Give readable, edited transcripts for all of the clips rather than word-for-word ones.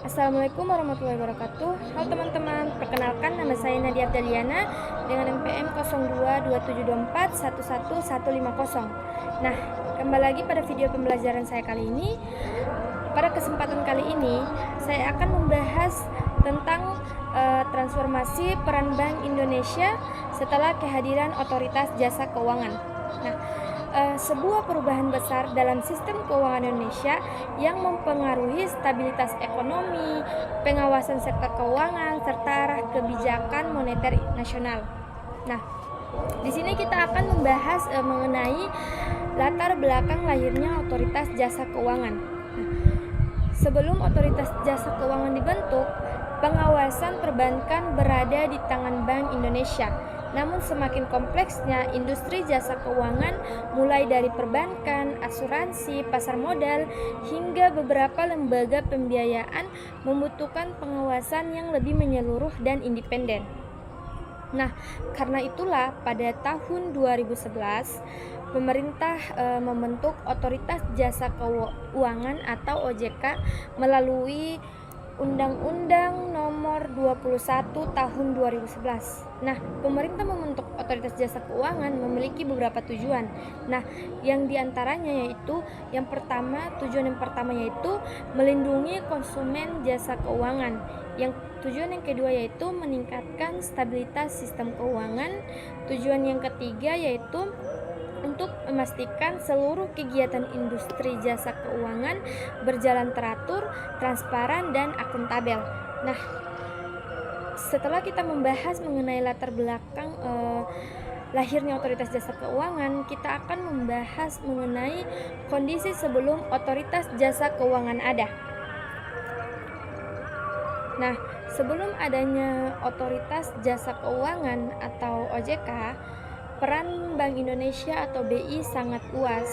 Assalamualaikum warahmatullahi wabarakatuh. Halo teman-teman, perkenalkan nama saya Nadia Daliana dengan NPM 022724 Nah, kembali lagi pada video pembelajaran saya kali ini. Pada kesempatan kali ini, saya akan membahas tentang transformasi peran Bank Indonesia setelah kehadiran Otoritas Jasa Keuangan. Nah, sebuah perubahan besar dalam sistem keuangan Indonesia yang mempengaruhi stabilitas ekonomi, pengawasan sektor keuangan, serta arah kebijakan moneter nasional. Nah, di sini kita akan membahas mengenai latar belakang lahirnya Otoritas Jasa Keuangan. Nah, sebelum Otoritas Jasa Keuangan dibentuk, pengawasan perbankan berada di tangan Bank Indonesia. Namun semakin kompleksnya industri jasa keuangan mulai dari perbankan, asuransi, pasar modal, hingga beberapa lembaga pembiayaan membutuhkan pengawasan yang lebih menyeluruh dan independen. Nah, karena itulah pada tahun 2011 pemerintah membentuk Otoritas Jasa Keuangan atau OJK melalui Undang-Undang Nomor 21 Tahun 2011. Nah, pemerintah membentuk Otoritas Jasa Keuangan memiliki beberapa tujuan. Nah, yang diantaranya yaitu tujuan yang pertama yaitu melindungi konsumen jasa keuangan. Tujuan yang kedua yaitu meningkatkan stabilitas sistem keuangan. Tujuan yang ketiga yaitu untuk memastikan seluruh kegiatan industri jasa keuangan berjalan teratur, transparan, dan akuntabel. Nah, setelah kita membahas mengenai latar belakang lahirnya Otoritas Jasa Keuangan, kita akan membahas mengenai kondisi sebelum Otoritas Jasa Keuangan ada. Nah, sebelum adanya Otoritas Jasa Keuangan atau OJK, peran Bank Indonesia atau BI sangat luas.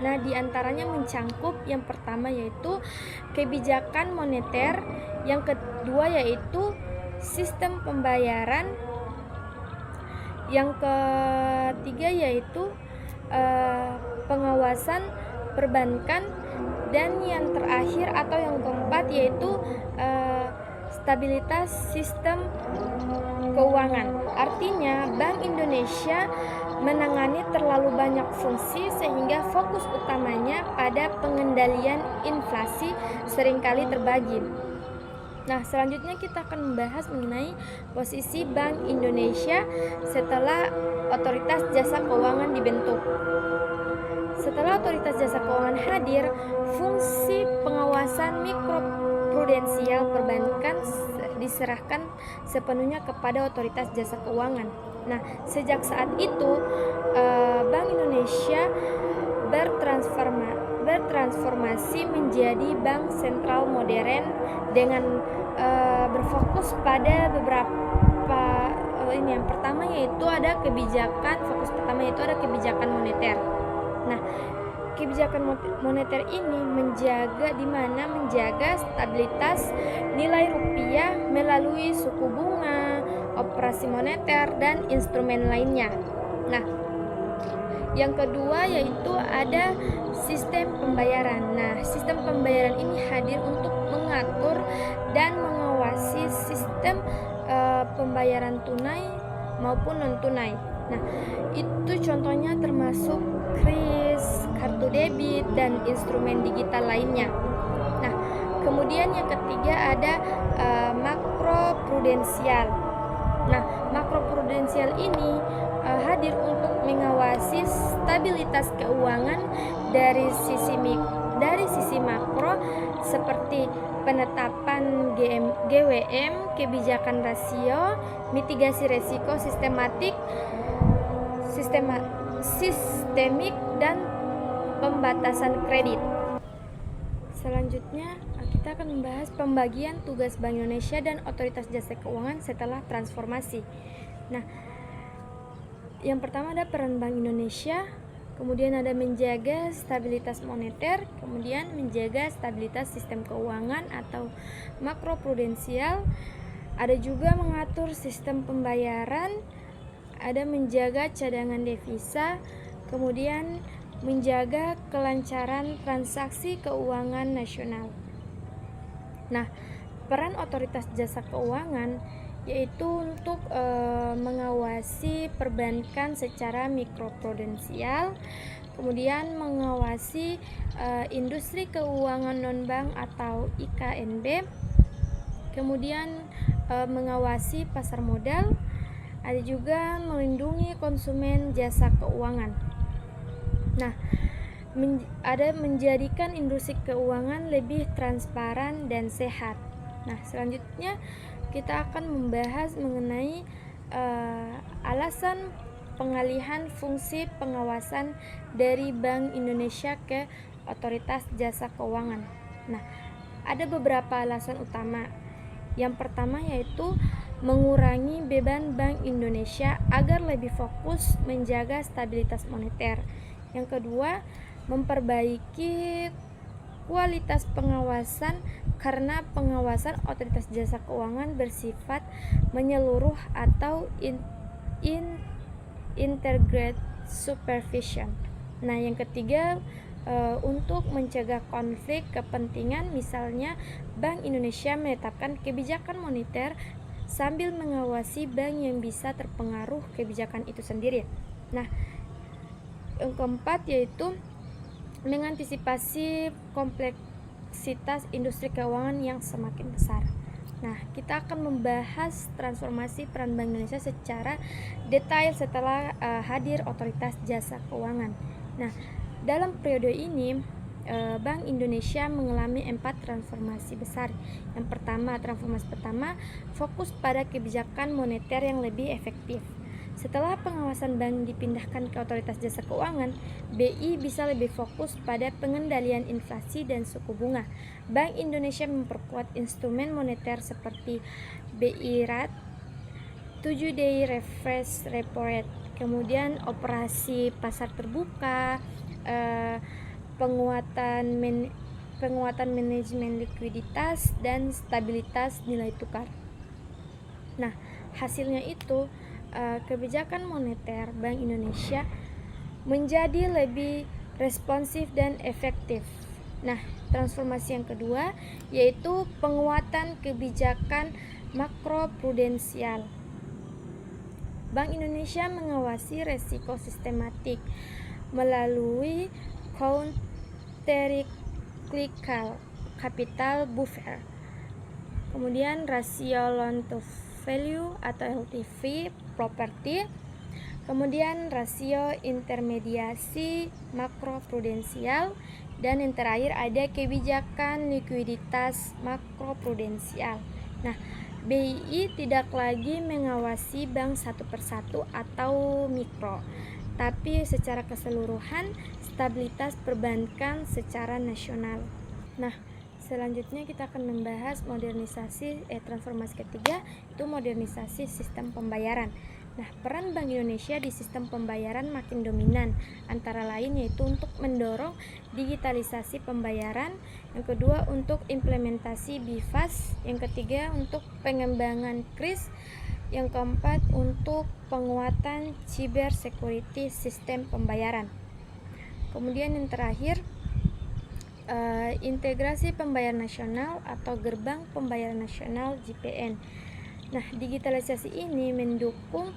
Nah, diantaranya mencangkup yang pertama yaitu kebijakan moneter, yang kedua yaitu sistem pembayaran, yang ketiga yaitu pengawasan perbankan, dan yang terakhir atau yang keempat yaitu stabilitas sistem keuangan. Artinya, Bank Indonesia menangani terlalu banyak fungsi sehingga fokus utamanya pada pengendalian inflasi seringkali terbagi. Nah, selanjutnya kita akan membahas mengenai posisi Bank Indonesia setelah Otoritas Jasa Keuangan dibentuk. Setelah Otoritas Jasa Keuangan hadir, fungsi pengawasan mikroprudensial perbankan diserahkan sepenuhnya kepada Otoritas Jasa Keuangan. Nah, sejak saat itu Bank Indonesia bertransformasi menjadi bank sentral modern dengan berfokus pada beberapa yang pertama yaitu ada kebijakan moneter. Nah, kebijakan moneter ini menjaga stabilitas nilai rupiah melalui suku bunga, operasi moneter, dan instrumen lainnya. Nah, yang kedua yaitu ada sistem pembayaran. Nah, sistem pembayaran ini hadir untuk mengatur dan mengawasi sistem pembayaran tunai maupun non-tunai. Nah, itu contohnya termasuk kris, kartu debit, dan instrumen digital lainnya. Nah, kemudian yang ketiga ada makroprudensial. Nah, makroprudensial ini hadir untuk mengawasi stabilitas keuangan dari sisi makro seperti penetapan GWM, kebijakan rasio, mitigasi resiko sistemik, dan pembatasan kredit. Selanjutnya kita akan membahas pembagian tugas Bank Indonesia dan Otoritas Jasa Keuangan setelah transformasi. Nah, yang pertama ada peran Bank Indonesia, kemudian ada menjaga stabilitas moneter, kemudian menjaga stabilitas sistem keuangan atau makroprudensial, ada juga mengatur sistem pembayaran, ada menjaga cadangan devisa, kemudian menjaga kelancaran transaksi keuangan nasional. Nah, peran otoritas jasa keuangan yaitu untuk mengawasi perbankan secara mikroprudensial, kemudian mengawasi industri keuangan non-bank atau IKNB, kemudian mengawasi pasar modal, ada juga melindungi konsumen jasa keuangan. Nah, ada menjadikan industri keuangan lebih transparan dan sehat. Nah, selanjutnya kita akan membahas mengenai alasan pengalihan fungsi pengawasan dari Bank Indonesia ke Otoritas Jasa Keuangan. Nah, ada beberapa alasan utama. Yang pertama yaitu mengurangi beban Bank Indonesia agar lebih fokus menjaga stabilitas moneter. Yang kedua, memperbaiki kualitas pengawasan karena pengawasan otoritas jasa keuangan bersifat menyeluruh atau integrated supervision. Nah, yang ketiga, untuk mencegah konflik kepentingan, misalnya Bank Indonesia menetapkan kebijakan moneter sambil mengawasi bank yang bisa terpengaruh kebijakan itu sendiri. Nah, yang keempat yaitu mengantisipasi kompleksitas industri keuangan yang semakin besar. Nah, kita akan membahas transformasi peran Bank Indonesia secara detail setelah hadir otoritas jasa keuangan. Nah, dalam periode ini Bank Indonesia mengalami 4 transformasi besar. Yang pertama, transformasi pertama fokus pada kebijakan moneter yang lebih efektif. Setelah pengawasan bank dipindahkan ke otoritas jasa keuangan, BI bisa lebih fokus pada pengendalian inflasi dan suku bunga. Bank Indonesia memperkuat instrumen moneter seperti BI Rate, 7-day reverse repo rate, kemudian operasi pasar terbuka, penguatan manajemen likuiditas dan stabilitas nilai tukar. Nah, hasilnya itu kebijakan moneter Bank Indonesia menjadi lebih responsif dan efektif. Nah, transformasi yang kedua yaitu penguatan kebijakan makroprudensial. Bank Indonesia mengawasi resiko sistematik melalui countercyclical capital buffer, kemudian rasio loan to value atau LTV properti, kemudian rasio intermediasi makroprudensial, dan yang terakhir ada kebijakan likuiditas makroprudensial. Nah, BI tidak lagi mengawasi bank satu persatu atau mikro, tapi secara keseluruhan stabilitas perbankan secara nasional. Nah, selanjutnya kita akan membahas transformasi ketiga, itu modernisasi sistem pembayaran. Nah, peran Bank Indonesia di sistem pembayaran makin dominan, antara lain yaitu untuk mendorong digitalisasi pembayaran, yang kedua untuk implementasi BIFAS, yang ketiga untuk pengembangan KRIS, yang keempat untuk penguatan cyber security sistem pembayaran. Kemudian yang terakhir, integrasi pembayaran nasional atau gerbang pembayaran nasional GPN. Nah, digitalisasi ini mendukung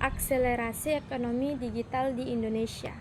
akselerasi ekonomi digital di Indonesia.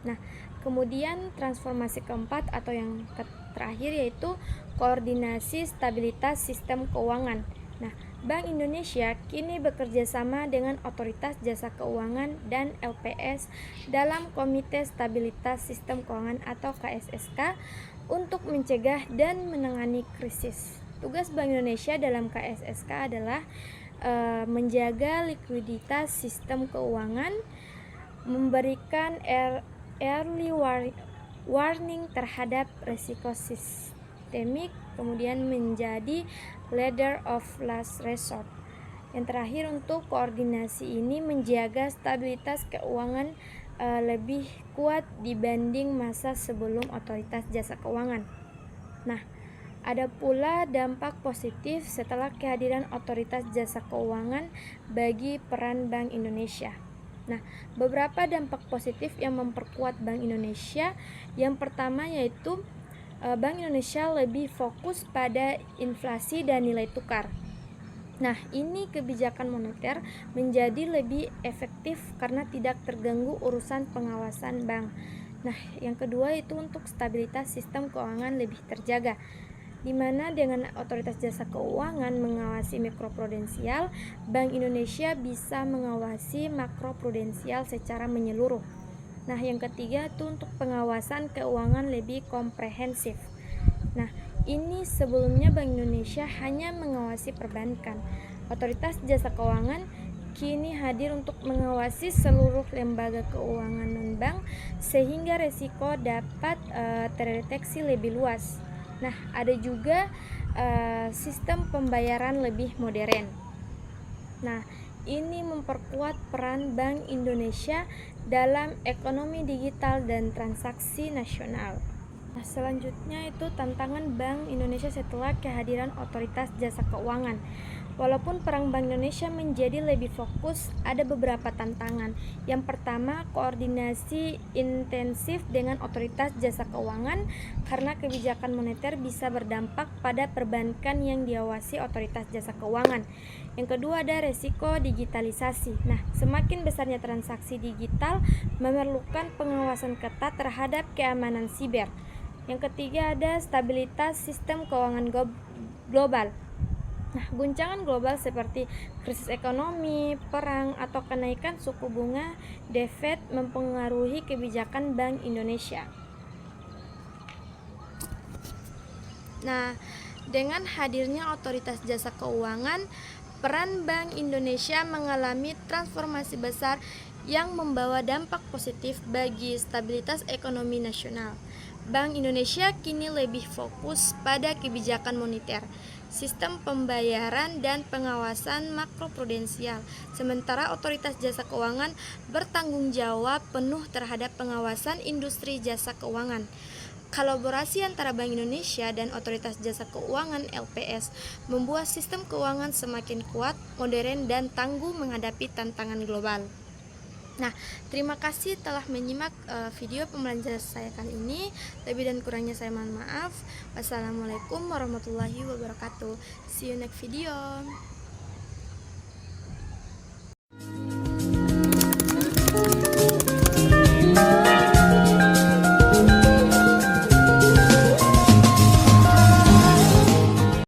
Nah, kemudian transformasi keempat atau yang terakhir yaitu koordinasi stabilitas sistem keuangan. Nah, Bank Indonesia kini bekerja sama dengan Otoritas Jasa Keuangan dan LPS dalam Komite Stabilitas Sistem Keuangan atau KSSK untuk mencegah dan menangani krisis. Tugas Bank Indonesia dalam KSSK adalah menjaga likuiditas sistem keuangan, memberikan early warning terhadap risiko sistemik, kemudian menjadi leader of last resort. Yang terakhir, untuk koordinasi ini menjaga stabilitas keuangan lebih kuat dibanding masa sebelum Otoritas Jasa Keuangan. Nah, ada pula dampak positif setelah kehadiran Otoritas Jasa Keuangan bagi peran Bank Indonesia. Nah, beberapa dampak positif yang memperkuat Bank Indonesia, yang pertama yaitu Bank Indonesia lebih fokus pada inflasi dan nilai tukar. Nah, ini kebijakan moneter menjadi lebih efektif karena tidak terganggu urusan pengawasan bank. Nah, yang kedua itu untuk stabilitas sistem keuangan lebih terjaga, di mana dengan Otoritas Jasa Keuangan mengawasi mikroprudensial, Bank Indonesia bisa mengawasi makroprudensial secara menyeluruh. Nah, yang ketiga itu untuk pengawasan keuangan lebih komprehensif. Nah, ini sebelumnya Bank Indonesia hanya mengawasi perbankan. Otoritas Jasa Keuangan kini hadir untuk mengawasi seluruh lembaga keuangan non-bank sehingga resiko dapat terdeteksi lebih luas. Nah, ada juga sistem pembayaran lebih modern. Nah, ini memperkuat peran Bank Indonesia dalam ekonomi digital dan transaksi nasional. Nah, selanjutnya itu tantangan Bank Indonesia setelah kehadiran Otoritas Jasa Keuangan. Walaupun peran Bank Indonesia menjadi lebih fokus, ada beberapa tantangan. Yang pertama, koordinasi intensif dengan Otoritas Jasa Keuangan karena kebijakan moneter bisa berdampak pada perbankan yang diawasi Otoritas Jasa Keuangan. Yang kedua, ada resiko digitalisasi. Nah, semakin besarnya transaksi digital memerlukan pengawasan ketat terhadap keamanan siber. Yang ketiga, ada stabilitas sistem keuangan global. Nah, guncangan global seperti krisis ekonomi, perang, atau kenaikan suku bunga The Fed mempengaruhi kebijakan Bank Indonesia. Nah, dengan hadirnya Otoritas Jasa Keuangan, peran Bank Indonesia mengalami transformasi besar yang membawa dampak positif bagi stabilitas ekonomi nasional. Bank Indonesia kini lebih fokus pada kebijakan moneter, sistem pembayaran, dan pengawasan makroprudensial, sementara Otoritas Jasa Keuangan bertanggung jawab penuh terhadap pengawasan industri jasa keuangan. Kolaborasi antara Bank Indonesia dan Otoritas Jasa Keuangan (LPS) membuat sistem keuangan semakin kuat, modern, dan tangguh menghadapi tantangan global. Nah, terima kasih telah menyimak video pembelajaran saya kali ini. Lebih dan kurangnya saya mohon maaf. Wassalamualaikum warahmatullahi wabarakatuh. See you next video.